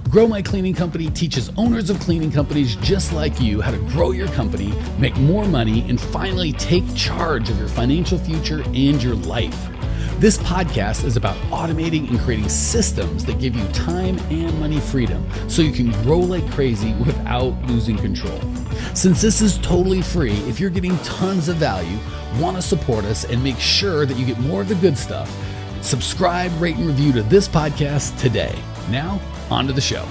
Grow My Cleaning Company teaches owners of cleaning companies just like you how to grow your company, make more money, and finally take charge of your financial future and your life. This podcast is about automating and creating systems that give you time and money freedom so you can grow like crazy without losing control. Since this is totally free, if you're getting tons of value, want to support us, and make sure that you get more of the good stuff, subscribe, rate, and review to this podcast today. Now, on to the show.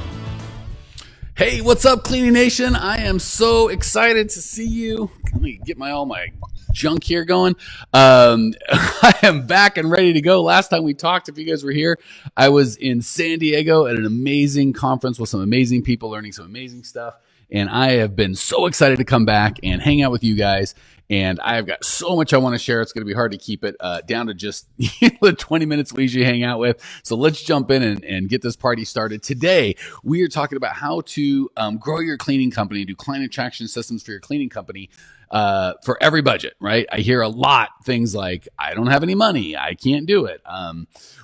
Hey, what's up, Cleaning Nation? I am so excited to see you. Let me get all my junk here going. I am back and ready to go. Last time we talked, if you guys were here, I was in San Diego at an amazing conference with some amazing people learning some amazing stuff. And I have been so excited to come back and hang out with you guys. And I have got so much I want to share. It's going to be hard to keep it down to just the 20 minutes we usually hang out with. So let's jump in and get this party started. Today, we are talking about how to grow your cleaning company, do client attraction systems for your cleaning company for every budget, right? I hear a lot things like, I don't have any money, I can't do it,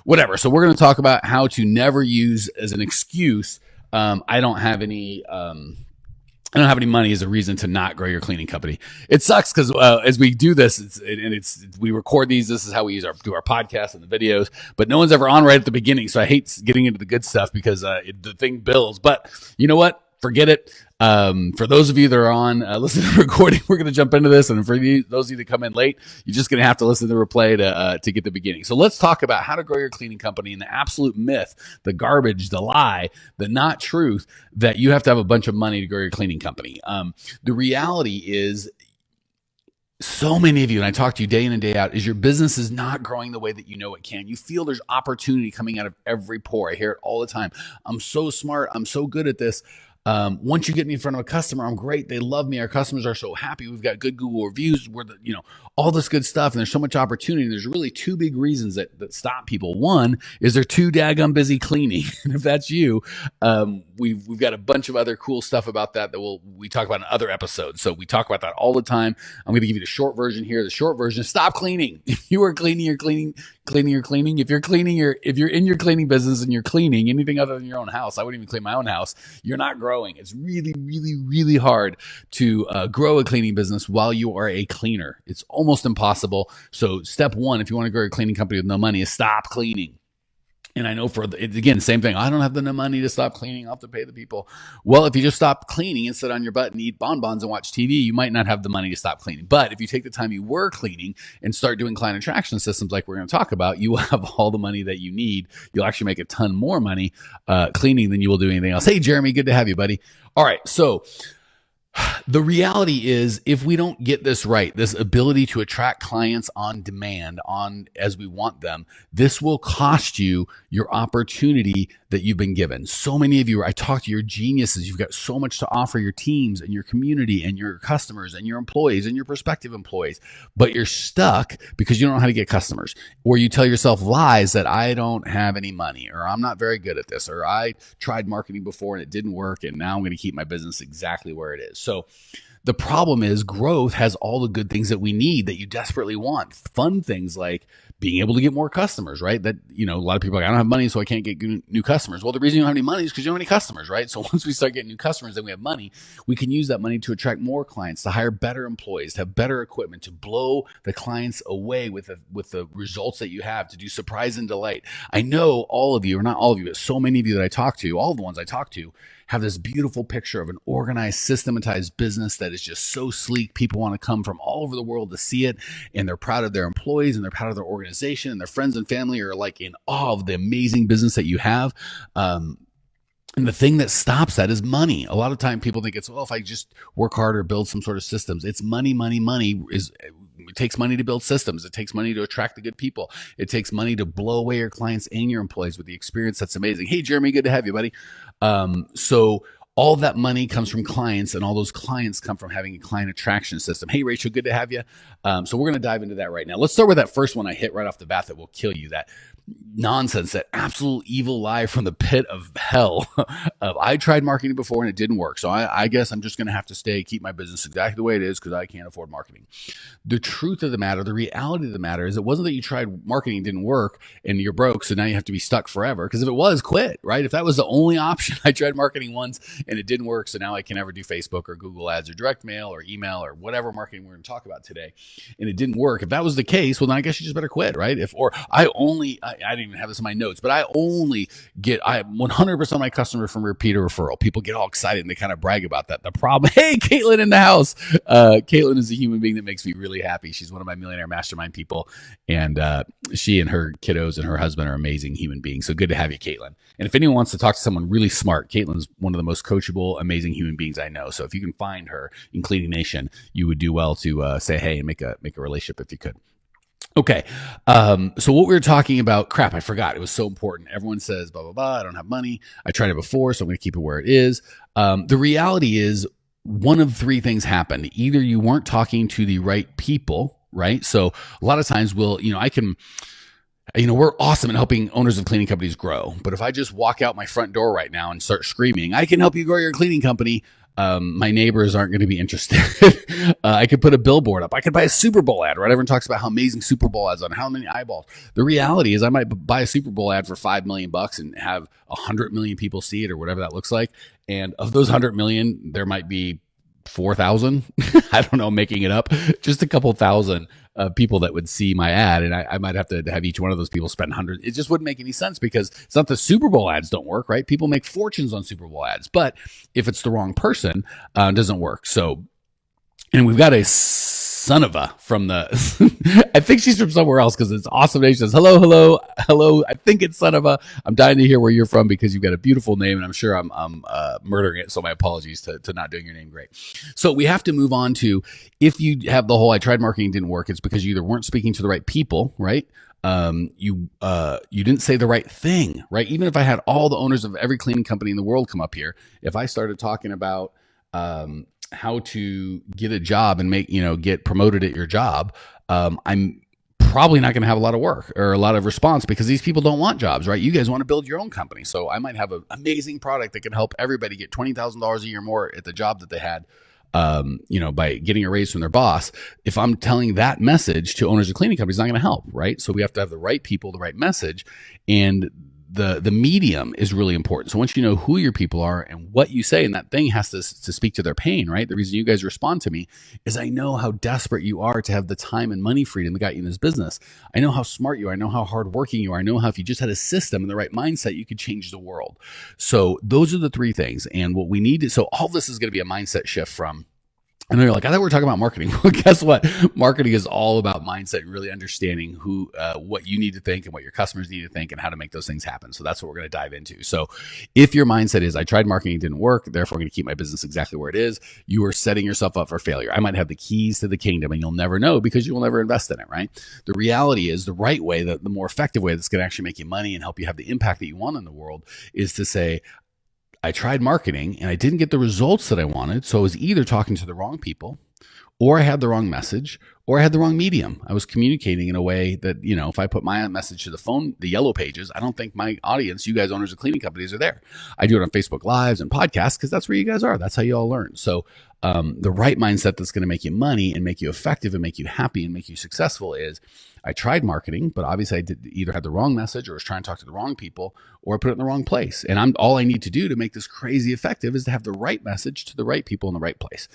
whatever. So we're going to talk about how to never use as an excuse, I don't have any money as a reason to not grow your cleaning company. It sucks because as we do this, we record these. This is how we do our podcast and the videos. But no one's ever on right at the beginning, so I hate getting into the good stuff because the thing builds. But you know what? Forget it. For those of you that are on listening to the recording, we're going to jump into this. And for those of you that come in late, you're just going to have to listen to the replay to get the beginning. So let's talk about how to grow your cleaning company and the absolute myth, the garbage, the lie, the not truth that you have to have a bunch of money to grow your cleaning company. The reality is, so many of you, and I talk to you day in and day out, is your business is not growing the way that you know it can. You feel there's opportunity coming out of every pore. I hear it all the time. I'm so smart. I'm so good at this. Once you get me in front of a customer, I'm great. They love me. Our customers are so happy. We've got good Google reviews. All this good stuff. And there's so much opportunity. There's really two big reasons that stop people. One is they're too daggum busy cleaning. And if that's you, we've got a bunch of other cool stuff about that we talk about in other episodes. So we talk about that all the time. I'm going to give you the short version here. The short version is stop cleaning. If you are cleaning, you're cleaning. If you're in your cleaning business and you're cleaning anything other than your own house, I wouldn't even clean my own house, you're not growing. It's really, really, really hard to grow a cleaning business while you are a cleaner. It's almost impossible. So step one, if you want to grow a cleaning company with no money, is stop cleaning. And I know again, same thing. I don't have the money to stop cleaning. I'll have to pay the people. Well, if you just stop cleaning and sit on your butt and eat bonbons and watch TV, you might not have the money to stop cleaning. But if you take the time you were cleaning and start doing client attraction systems like we're going to talk about, you will have all the money that you need. You'll actually make a ton more money cleaning than you will do anything else. Hey, Jeremy, good to have you, buddy. All right, so the reality is, if we don't get this right, this ability to attract clients on demand, as we want them, this will cost you your opportunity that you've been given. So many of you, I talk to, your geniuses. You've got so much to offer your teams and your community and your customers and your employees and your prospective employees, but you're stuck because you don't know how to get customers, or you tell yourself lies that I don't have any money, or I'm not very good at this, or I tried marketing before and it didn't work, and now I'm going to keep my business exactly where it is. So the problem is, growth has all the good things that we need, that you desperately want. Fun things like being able to get more customers, right? That, a lot of people are like, I don't have money, so I can't get new customers. Well, the reason you don't have any money is because you don't have any customers, right? So once we start getting new customers, then we have money. We can use that money to attract more clients, to hire better employees, to have better equipment, to blow the clients away with the results that you have, to do surprise and delight. I know all of you, or not all of you, but so many of you that I talk to, all the ones I talk to, have this beautiful picture of an organized, systematized business that is just so sleek. People want to come from all over the world to see it, and they're proud of their employees, and they're proud of their organization, and their friends and family are like in awe of the amazing business that you have. And the thing that stops that is money. A lot of time people think it's, well, if I just work hard or build some sort of systems. It's money. It takes money to build systems. It takes money to attract the good people. It takes money to blow away your clients and your employees with the experience that's amazing. Hey, Jeremy, good to have you, buddy. So all that money comes from clients, and all those clients come from having a client attraction system. Hey, Rachel, good to have you. So we're going to dive into that right now. Let's start with that first one I hit right off the bat that will kill you. That nonsense, that absolute evil lie from the pit of hell of I tried marketing before and it didn't work. So I guess I'm just going to have to keep my business exactly the way it is because I can't afford marketing. The truth of the matter, the reality of the matter is it wasn't that you tried marketing and didn't work and you're broke, so now you have to be stuck forever. Because if it was, quit, right? If that was the only option, I tried marketing once and it didn't work, so now I can never do Facebook or Google ads or direct mail or email or whatever marketing we're going to talk about today, and it didn't work. If that was the case, well, then I guess you just better quit, right? I didn't even have this in my notes, but I 100% of my customers from repeat or referral. People get all excited and they kind of brag about that. The problem, hey, Caitlin in the house. Caitlin is a human being that makes me really happy. She's one of my millionaire mastermind people, and she and her kiddos and her husband are amazing human beings. So good to have you, Caitlin. And if anyone wants to talk to someone really smart, Caitlin's one of the most coachable, amazing human beings I know. So if you can find her in Cleaning Nation, you would do well to say hey and make a relationship if you could. Okay. So what we were talking about, crap, I forgot. It was so important. Everyone says, blah, blah, blah. I don't have money. I tried it before, so I'm going to keep it where it is. The reality is one of three things happened. Either you weren't talking to the right people, right? So a lot of times we're awesome at helping owners of cleaning companies grow. But if I just walk out my front door right now and start screaming, I can help you grow your cleaning company, my neighbors aren't going to be interested. I could put a billboard up. I could buy a Super Bowl ad, right? Everyone talks about how amazing Super Bowl ads on how many eyeballs. The reality is I might buy a Super Bowl ad for $5 million and have 100 million people see it or whatever that looks like. And of those 100 million, there might be 4,000, I don't know, making it up, just a couple thousand people that would see my ad. And I might have to have each one of those people spend hundreds. It just wouldn't make any sense because it's not the Super Bowl ads don't work, right? People make fortunes on Super Bowl ads, but if it's the wrong person, it doesn't work. So, and we've got a son of a from the, I think she's from somewhere else because it's awesome name. She says, hello. I think it's son of a. I'm dying to hear where you're from because you've got a beautiful name and I'm sure I'm murdering it. So my apologies to not doing your name great. So we have to move on to, if you have the whole, I tried marketing, didn't work. It's because you either weren't speaking to the right people, right? You didn't say the right thing, right? Even if I had all the owners of every cleaning company in the world come up here, if I started talking about, how to get a job and get promoted at your job, I'm probably not going to have a lot of work or a lot of response because these people don't want jobs, right? You guys want to build your own company. So I might have an amazing product that can help everybody get $20,000 a year more at the job that they had, by getting a raise from their boss. If I'm telling that message to owners of cleaning companies, it's not going to help, right? So we have to have the right people, the right message, and the medium is really important. So once you know who your people are and what you say, and that thing has to speak to their pain, right? The reason you guys respond to me is I know how desperate you are to have the time and money freedom that got you in this business. I know how smart you are. I know how hardworking you are. I know how if you just had a system and the right mindset, you could change the world. So those are the three things. And what we need to, so all this is going to be a mindset shift from, and they're like, I thought we were talking about marketing. Well, guess what? Marketing is all about mindset and really understanding what you need to think and what your customers need to think and how to make those things happen. So that's what we're going to dive into. So if your mindset is, I tried marketing, it didn't work, therefore I'm going to keep my business exactly where it is, you are setting yourself up for failure. I might have the keys to the kingdom and you'll never know because you will never invest in it, right? The reality is the right way, the more effective way that's going to actually make you money and help you have the impact that you want in the world is to say, I tried marketing and I didn't get the results that I wanted. So I was either talking to the wrong people or I had the wrong message or I had the wrong medium. I was communicating in a way that, if I put my message to the phone, the yellow pages, I don't think my audience, you guys owners of cleaning companies, are there. I do it on Facebook Lives and podcasts because that's where you guys are. That's how you all learn. So the right mindset that's going to make you money and make you effective and make you happy and make you successful is, I tried marketing, but obviously I either had the wrong message or was trying to talk to the wrong people or I put it in the wrong place. And all I need to do to make this crazy effective is to have the right message to the right people in the right place,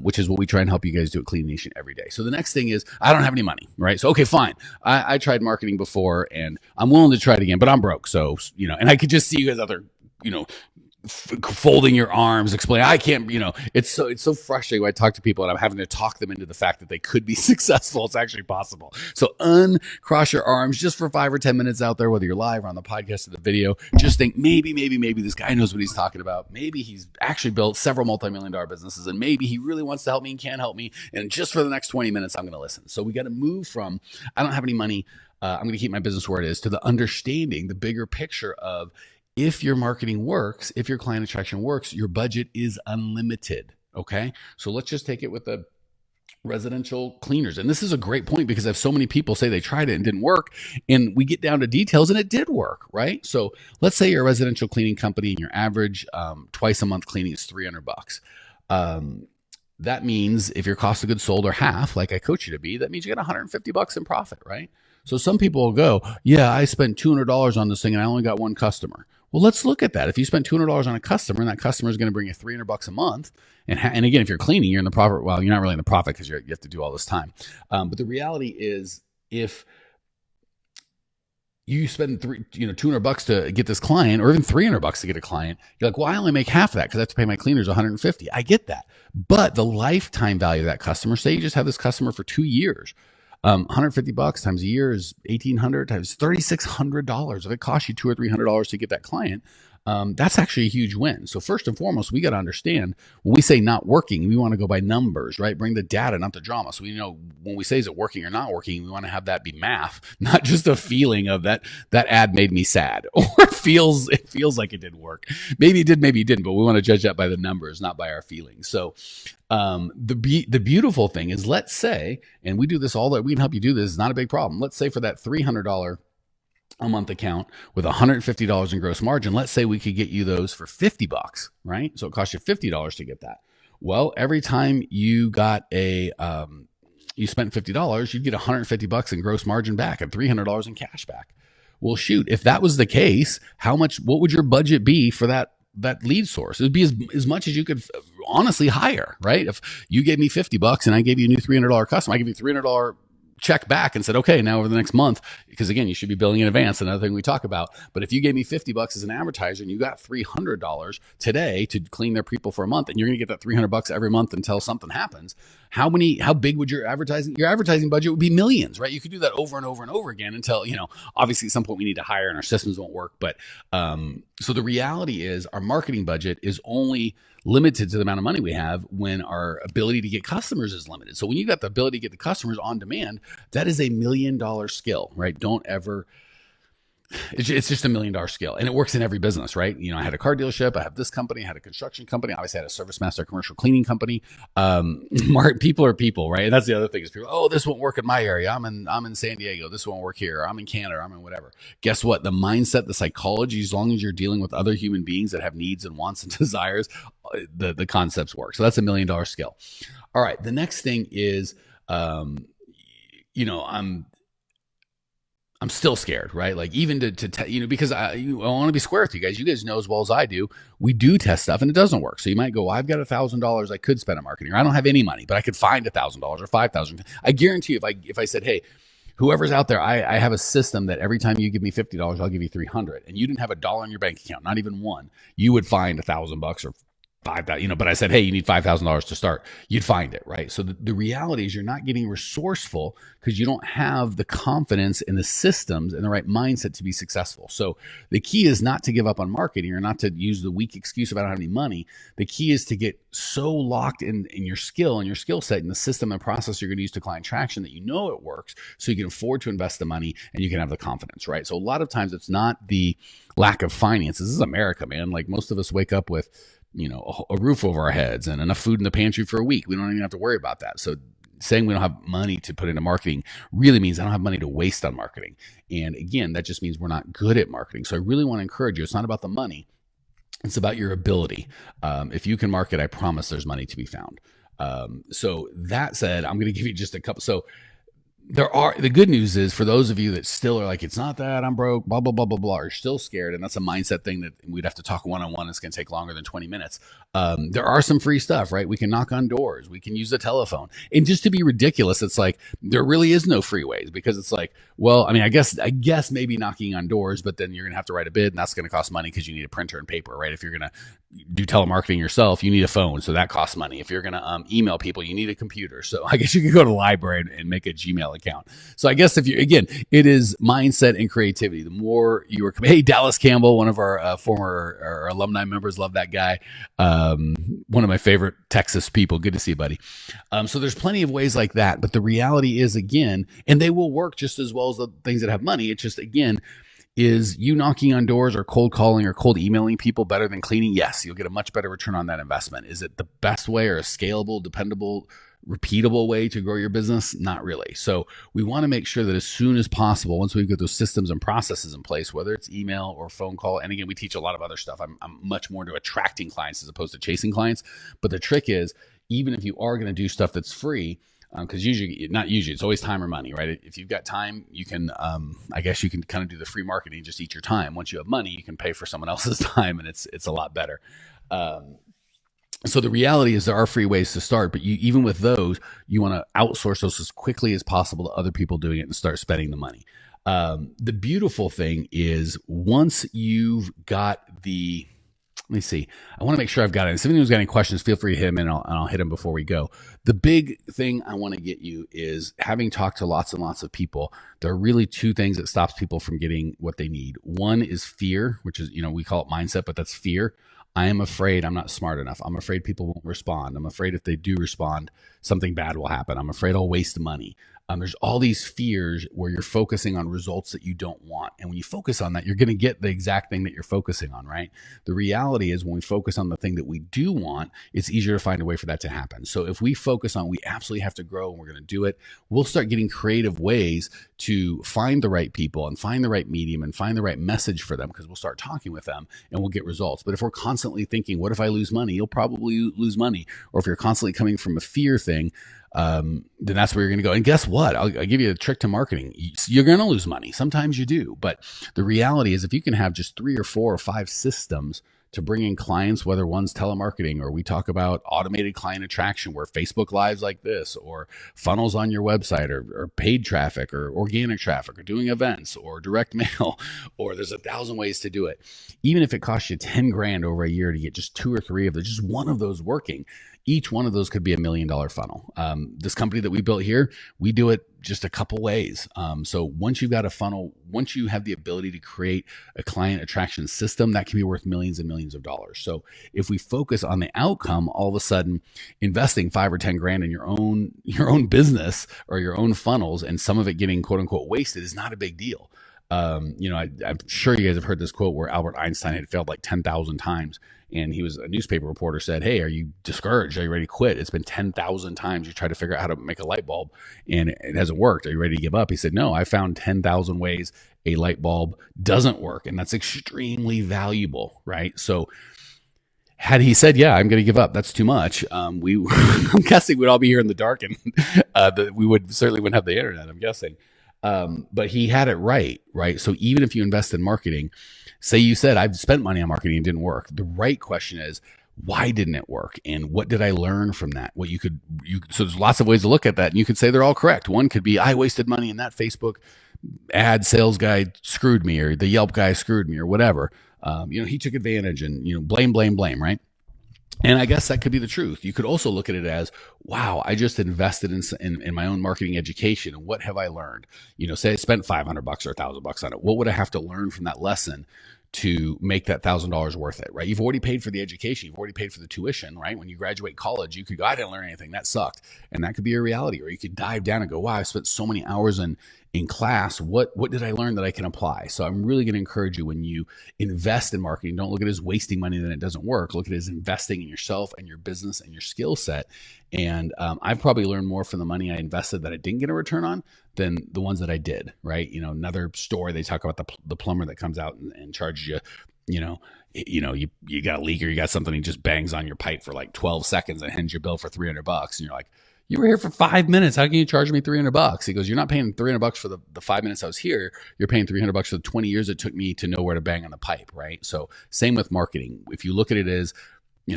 which is what we try and help you guys do at Clean Nation every day. So the next thing is, I don't have any money, right? So, okay, fine. I tried marketing before and I'm willing to try it again, but I'm broke. So, and I could just see you guys out there, folding your arms, explaining, I can't, it's so frustrating when I talk to people and I'm having to talk them into the fact that they could be successful. It's actually possible. So uncross your arms just for 5 or 10 minutes out there, whether you're live or on the podcast or the video, just think maybe this guy knows what he's talking about. Maybe he's actually built several multi-million-dollar businesses and maybe he really wants to help me and can help me. And just for the next 20 minutes, I'm going to listen. So we got to move from, I don't have any money, I'm going to keep my business where it is, to the understanding, the bigger picture of, if your marketing works, if your client attraction works, your budget is unlimited. Okay. So let's just take it with residential cleaners. And this is a great point because I have so many people say they tried it and didn't work. And we get down to details and it did work, right? So let's say you're a residential cleaning company and your average twice a month cleaning is $300. That means if your cost of goods sold are half, like I coach you to be, that means you get $150 in profit, right? So some people will go, yeah, I spent $200 on this thing and I only got one customer. Well, let's look at that. If you spend $200 on a customer and that customer is going to bring you $300 a month, and again, if you're cleaning, you're in the profit. Well, you're not really in the profit because you have to do all this time. But the reality is, if you spend $200 to get this client, or even $300 to get a client, you're like, well, I only make half of that because I have to pay my cleaners $150. I get that, but the lifetime value of that customer, say you just have this customer for 2 years, $150 times a year is $1,800 times $3,600. If it costs you $200 or $300 to get that client, that's actually a huge win. So first and foremost, we got to understand when we say not working, we want to go by numbers, right? Bring the data, not the drama. So we know when we say is it working or not working, we want to have that be math, not just a feeling of that ad made me sad or it feels like it didn't work. Maybe it did, maybe it didn't, but we want to judge that by the numbers, not by our feelings. So the beautiful thing is, let's say, and we do this all that we can help you do this, is not a big problem. Let's say for that $300 a month account with $150 in gross margin, let's say we could get you those for $50, right? So it costs you $50 to get that. Well, every time you got you spent $50, you'd get $150 in gross margin back and $300 in cash back. Well, shoot, if that was the case, what would your budget be for that lead source? It'd be as much as you could honestly hire, right? If you gave me $50 and I gave you a new $300 customer, I give you $300 check back and said, okay, now over the next month, because again, you should be billing in advance, another thing we talk about. But if you gave me $50 as an advertiser and you got $300 today to clean their people for a month, and you're going to get that $300 every month until something happens, how big would your advertising budget would be? Millions, right? You could do that over and over and over again until, obviously at some point we need to hire and our systems won't work. But so the reality is our marketing budget is only limited to the amount of money we have when our ability to get customers is limited. So when you got the ability to get the customers on demand, that is $1 million skill, right? It's just $1 million skill, and it works in every business, right? I had a car dealership, I have this company, I had a construction company, obviously I had a service master commercial cleaning company. People are people, right? And that's the other thing is people, oh, this won't work in my area. I'm in San Diego. This won't work here. I'm in Canada. I'm in whatever. Guess what? The mindset, the psychology, as long as you're dealing with other human beings that have needs and wants and desires, the concepts work. So that's $1 million skill. All right. The next thing is, I'm still scared, right? Like even because I want to be square with you guys. You guys know as well as I do, we do test stuff and it doesn't work. So you might go, well, I've got $1,000 I could spend on marketing, or I don't have any money, but I could find $1,000 or $5,000. I guarantee you, if I said, hey, whoever's out there, I have a system that every time you give me $50, I'll give you $300, and you didn't have $1 in your bank account, not even one, you would find $1,000 or $5,000, but I said, hey, you need $5,000 to start. You'd find it, right? So the reality is you're not getting resourceful because you don't have the confidence in the systems and the right mindset to be successful. So the key is not to give up on marketing or not to use the weak excuse of I don't have any money. The key is to get so locked in your skill and your skill set and the system and process you're going to use to client traction that it works, so you can afford to invest the money and you can have the confidence, right? So a lot of times it's not the lack of finances. This is America, man. Like most of us wake up with a roof over our heads and enough food in the pantry for a week. We don't even have to worry about that. So saying we don't have money to put into marketing really means I don't have money to waste on marketing. And again, that just means we're not good at marketing. So I really want to encourage you. It's not about the money. It's about your ability. If you can market, I promise there's money to be found. So that said, I'm going to give you just a couple. So the good news is for those of you that still are like, it's not that I'm broke, blah, blah, blah, blah, blah, are still scared. And that's a mindset thing that we'd have to talk one-on-one. It's going to take longer than 20 minutes. There are some free stuff, right? We can knock on doors. We can use the telephone. And just to be ridiculous, it's like, there really is no free ways, because it's like, well, I mean, I guess maybe knocking on doors, but then you're going to have to write a bid and that's going to cost money because you need a printer and paper, right? If you're going to do telemarketing yourself, you need a phone. So that costs money. If you're going to email people, you need a computer. So I guess you could go to the library and make a Gmail account. So I guess it is mindset and creativity. The more you are, hey, Dallas Campbell, one of our former or alumni members, love that guy. One of my favorite Texas people. Good to see you, buddy. So there's plenty of ways like that. But the reality is, again, and they will work just as well as the things that have money. It's just, again, is you knocking on doors or cold calling or cold emailing people better than cleaning? Yes, you'll get a much better return on that investment. Is it the best way or a scalable, dependable repeatable way to grow your business? Not really. So we want to make sure that as soon as possible, once we've got those systems and processes in place, whether it's email or phone call, and again, we teach a lot of other stuff. I'm much more into attracting clients as opposed to chasing clients. But the trick is, even if you are going to do stuff that's free, because it's always time or money, right? If you've got time, you can, I guess you can kind of do the free marketing, just eat your time. Once you have money, you can pay for someone else's time, and it's a lot better. So the reality is there are free ways to start, but even with those, you want to outsource those as quickly as possible to other people doing it and start spending the money. The beautiful thing is once you've got let me see. I want to make sure I've got it. If anyone's got any questions, feel free to hit them and I'll hit them before we go. The big thing I want to get you is, having talked to lots and lots of people, there are really two things that stops people from getting what they need. One is fear, which is, we call it mindset, but that's fear. I am afraid I'm not smart enough. I'm afraid people won't respond. I'm afraid if they do respond, something bad will happen. I'm afraid I'll waste money. There's all these fears where you're focusing on results that you don't want. And when you focus on that, you're going to get the exact thing that you're focusing on, right? The reality is when we focus on the thing that we do want, it's easier to find a way for that to happen. So if we focus on, we absolutely have to grow and we're going to do it, we'll start getting creative ways to find the right people and find the right medium and find the right message for them, because we'll start talking with them and we'll get results. But if we're constantly thinking, what if I lose money? You'll probably lose money. Or if you're constantly coming from a fear thing, then that's where you're going to go. And guess what? I'll give you a trick to marketing. You're going to lose money. Sometimes you do. But the reality is, if you can have just 3 or 4 or 5 systems to bring in clients, whether one's telemarketing, or we talk about automated client attraction, where Facebook Lives like this, or funnels on your website, or paid traffic, or organic traffic, or doing events, or direct mail, or there's 1,000 ways to do it. Even if it costs you 10 grand over a year to get just 2 or 3 of those, just one of those working, each one of those could be $1 million funnel. This company that we built here, we do it just a couple ways. So once you've got a funnel, once you have the ability to create a client attraction system, that can be worth millions and millions of dollars. So if we focus on the outcome, all of a sudden investing 5 or 10 grand in your own business or your own funnels, and some of it getting quote unquote wasted, is not a big deal. I'm sure you guys have heard this quote where Albert Einstein had failed like 10,000 times. And a newspaper reporter said, "Hey, are you discouraged? Are you ready to quit? It's been 10,000 times you try to figure out how to make a light bulb and it hasn't worked. Are you ready to give up?" He said, "No, I found 10,000 ways a light bulb doesn't work." And that's extremely valuable, right? So had he said, "Yeah, I'm going to give up," that's too much. I'm guessing we'd all be here in the dark, and we certainly wouldn't have the internet, I'm guessing. But he had it right? So even if you invest in marketing, say you said, "I've spent money on marketing and it didn't work." The right question is, why didn't it work? And what did I learn from that? So there's lots of ways to look at that. And you could say they're all correct. One could be, I wasted money and that Facebook ad sales guy screwed me, or the Yelp guy screwed me, or whatever. He took advantage, and, blame, right? And I guess that could be the truth. You could also look at it as, wow, I just invested in my own marketing education. And what have I learned? Say I spent $500 or $1,000 on it. What would I have to learn from that lesson to make that $1,000 worth it, right? You've already paid for the education. You've already paid for the tuition, right? When you graduate college, you could go, "I didn't learn anything. That sucked." And that could be a reality. Or you could dive down and go, "Wow, I spent so many hours in class. What did I learn that I can apply?" So I'm really going to encourage you, when you invest in marketing, don't look at it as wasting money then it doesn't work. Look at it as investing in yourself and your business and your skill set. And I've probably learned more from the money I invested that I didn't get a return on than the ones that I did, right? Another story, they talk about the plumber that comes out and charges you, you got a leak or you got something, he just bangs on your pipe for like 12 seconds and hands your bill for $300. And you're like, "You were here for 5 minutes. How can you charge me $300? He goes, "You're not paying $300 for the 5 minutes I was here. You're paying $300 for the 20 years it took me to know where to bang on the pipe," right? So same with marketing. If you look at it as,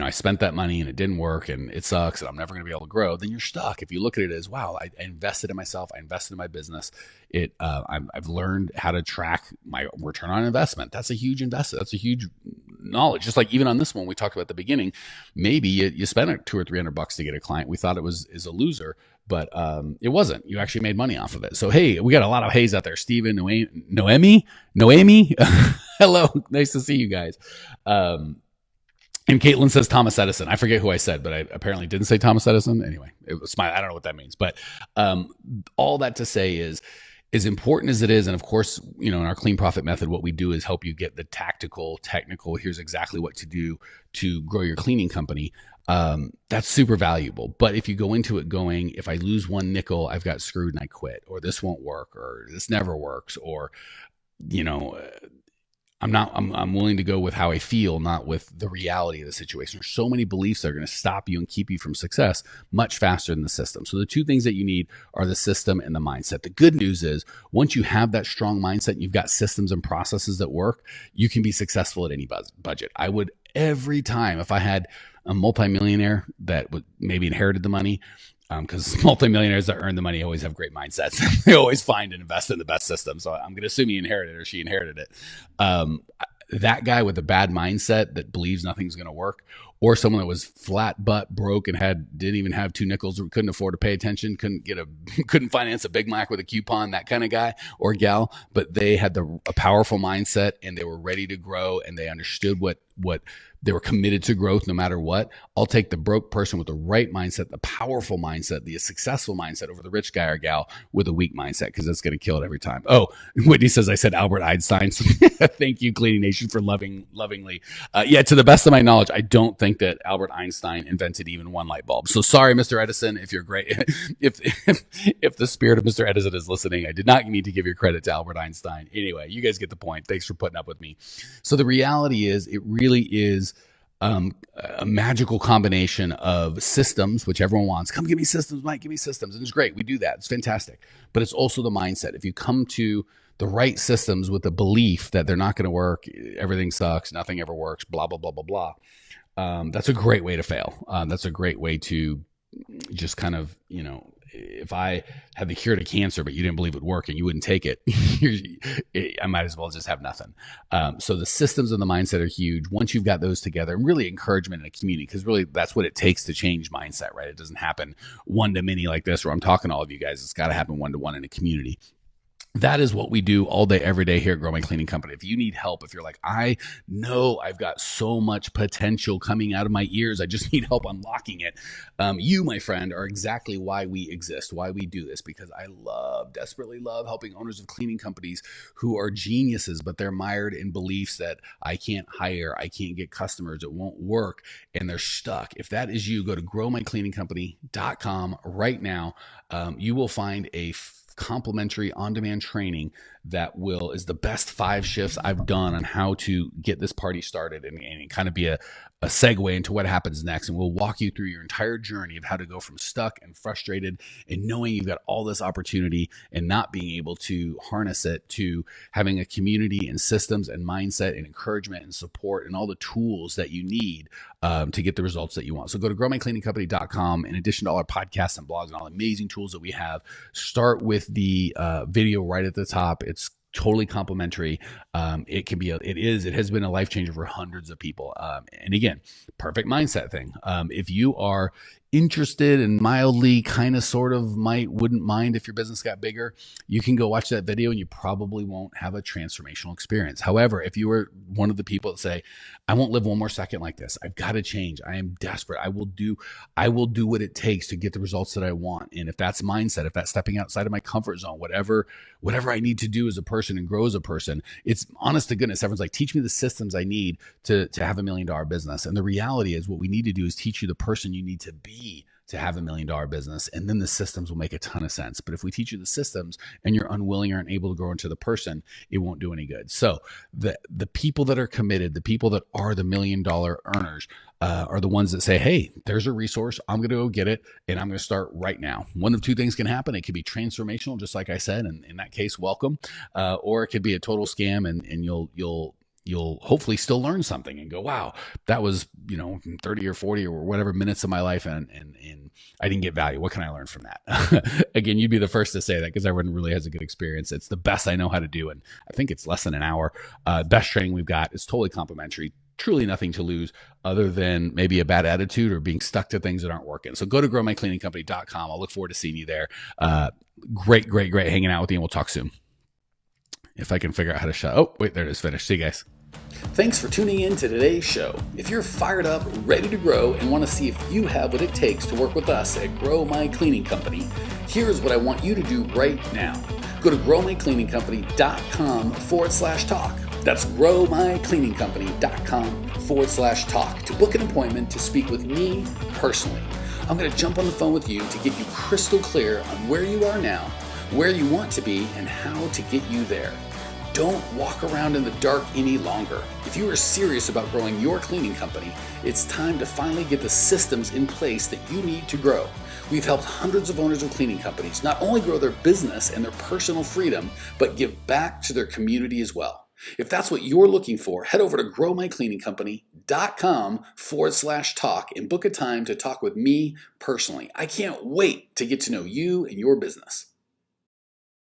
I spent that money and it didn't work and it sucks and I'm never going to be able to grow, then you're stuck. If you look at it as, wow, I invested in myself, I invested in my business, I've learned how to track my return on investment. That's a huge investment. That's a huge knowledge. Just like even on this one we talked about at the beginning, maybe you spent $200 or $300 to get a client. We thought it is a loser, but it wasn't. You actually made money off of it. So hey, we got a lot of hays out there. Steven, Noemi, hello, nice to see you guys. And Caitlin says Thomas Edison. I forget who I said, but I apparently didn't say Thomas Edison. Anyway, it was I don't know what that means. But all that to say is, as important as it is, and of course, in our clean profit method, what we do is help you get the tactical, technical, here's exactly what to do to grow your cleaning company. That's super valuable. But if you go into it going, if I lose one nickel, I've got screwed and I quit, or this won't work, or this never works, or, I'm willing to go with how I feel, not with the reality of the situation. There's so many beliefs that are going to stop you and keep you from success much faster than the system. So the two things that you need are the system and the mindset. The good news is once you have that strong mindset and you've got systems and processes that work, you can be successful at any budget. I would every time, if I had a multimillionaire that would maybe inherited the money, because multimillionaires that earn the money always have great mindsets. They always find and invest in the best system. So I'm going to assume he inherited it or she inherited it. That guy with a bad mindset that believes nothing's going to work, or someone that was flat butt broke and didn't even have two nickels, or couldn't afford to pay attention, couldn't finance a Big Mac with a coupon, that kind of guy or gal, but they had a powerful mindset and they were ready to grow and they understood what they were committed to growth no matter what. I'll take the broke person with the right mindset, the powerful mindset, the successful mindset over the rich guy or gal with a weak mindset, because that's going to kill it every time. Oh, Whitney says I said Albert Einstein. Thank you, Cleaning Nation, for lovingly. Yeah, to the best of my knowledge, I don't think that Albert Einstein invented even one light bulb. So sorry, Mr. Edison, if you're great. if the spirit of Mr. Edison is listening, I did not need to give your credit to Albert Einstein. Anyway, you guys get the point. Thanks for putting up with me. So the reality is, it really is a magical combination of systems, which everyone wants. Come give me systems, Mike, give me systems. And it's great. We do that. It's fantastic. But it's also the mindset. If you come to the right systems with the belief that they're not going to work, everything sucks, nothing ever works, blah, blah, blah, blah, blah. That's a great way to fail. That's a great way to just kind of, if I had the cure to cancer, but you didn't believe it would work and you wouldn't take it, I might as well just have nothing. So the systems and the mindset are huge. Once you've got those together, and really encouragement in a community, because really that's what it takes to change mindset, right? It doesn't happen one to many like this, where I'm talking to all of you guys. It's got to happen one to one in a community. That is what we do all day, every day here at Grow My Cleaning Company. If you need help, if you're like, I know I've got so much potential coming out of my ears, I just need help unlocking it. You, my friend, are exactly why we exist, why we do this, because I desperately love helping owners of cleaning companies who are geniuses, but they're mired in beliefs that I can't hire, I can't get customers, it won't work, and they're stuck. If that is you, go to growmycleaningcompany.com right now. You will find a complimentary on-demand training that is the best 5 shifts I've done on how to get this party started and kind of be a segue into what happens next. And we'll walk you through your entire journey of how to go from stuck and frustrated and knowing you've got all this opportunity and not being able to harness it, to having a community and systems and mindset and encouragement and support and all the tools that you need to get the results that you want. So go to growmycleaningcompany.com. In addition to all our podcasts and blogs and all the amazing tools that we have, start with the video right at the top. It's totally complimentary. It has been a life changer for hundreds of people. And again, perfect mindset thing. If you are interested and mildly kind of sort of wouldn't mind if your business got bigger, you can go watch that video and you probably won't have a transformational experience. However, if you were one of the people that say, I won't live one more second like this, I've got to change, I am desperate, I will do what it takes to get the results that I want. And if that's mindset, if that's stepping outside of my comfort zone, whatever I need to do as a person and grow as a person, it's honest to goodness, everyone's like, teach me the systems I need to have $1 million business. And the reality is what we need to do is teach you the person you need to be to have $1 million business, and then the systems will make a ton of sense. But if we teach you the systems and you're unwilling or unable to grow into the person, it won't do any good. So the people that are committed, the people that are the $1 million earners, are the ones that say, hey, there's a resource, I'm going to go get it, and I'm going to start right now. One of two things can happen. It could be transformational, just like I said, and in that case, welcome. Or it could be a total scam, and you'll hopefully still learn something and go, wow, that was 30 or 40 or whatever minutes of my life, and I didn't get value. What can I learn from that? Again, you'd be the first to say that, because everyone really has a good experience. It's the best I know how to do, and I think it's less than an hour. Best training we've got is totally complimentary. Truly nothing to lose other than maybe a bad attitude or being stuck to things that aren't working. So go to growmycleaningcompany.com. I'll look forward to seeing you there. Great hanging out with you, and we'll talk soon. If I can figure out how to shut. Oh, wait, there it is. Finished. See you guys. Thanks for tuning in to today's show. If you're fired up, ready to grow, and want to see if you have what it takes to work with us at Grow My Cleaning Company, here's what I want you to do right now. Go to growmycleaningcompany.com/talk. That's growmycleaningcompany.com/talk to book an appointment to speak with me personally. I'm going to jump on the phone with you to get you crystal clear on where you are now, where you want to be, and how to get you there. Don't walk around in the dark any longer. If you are serious about growing your cleaning company, it's time to finally get the systems in place that you need to grow. We've helped hundreds of owners of cleaning companies not only grow their business and their personal freedom, but give back to their community as well. If that's what you're looking for, head over to growmycleaningcompany.com/talk and book a time to talk with me personally. I can't wait to get to know you and your business.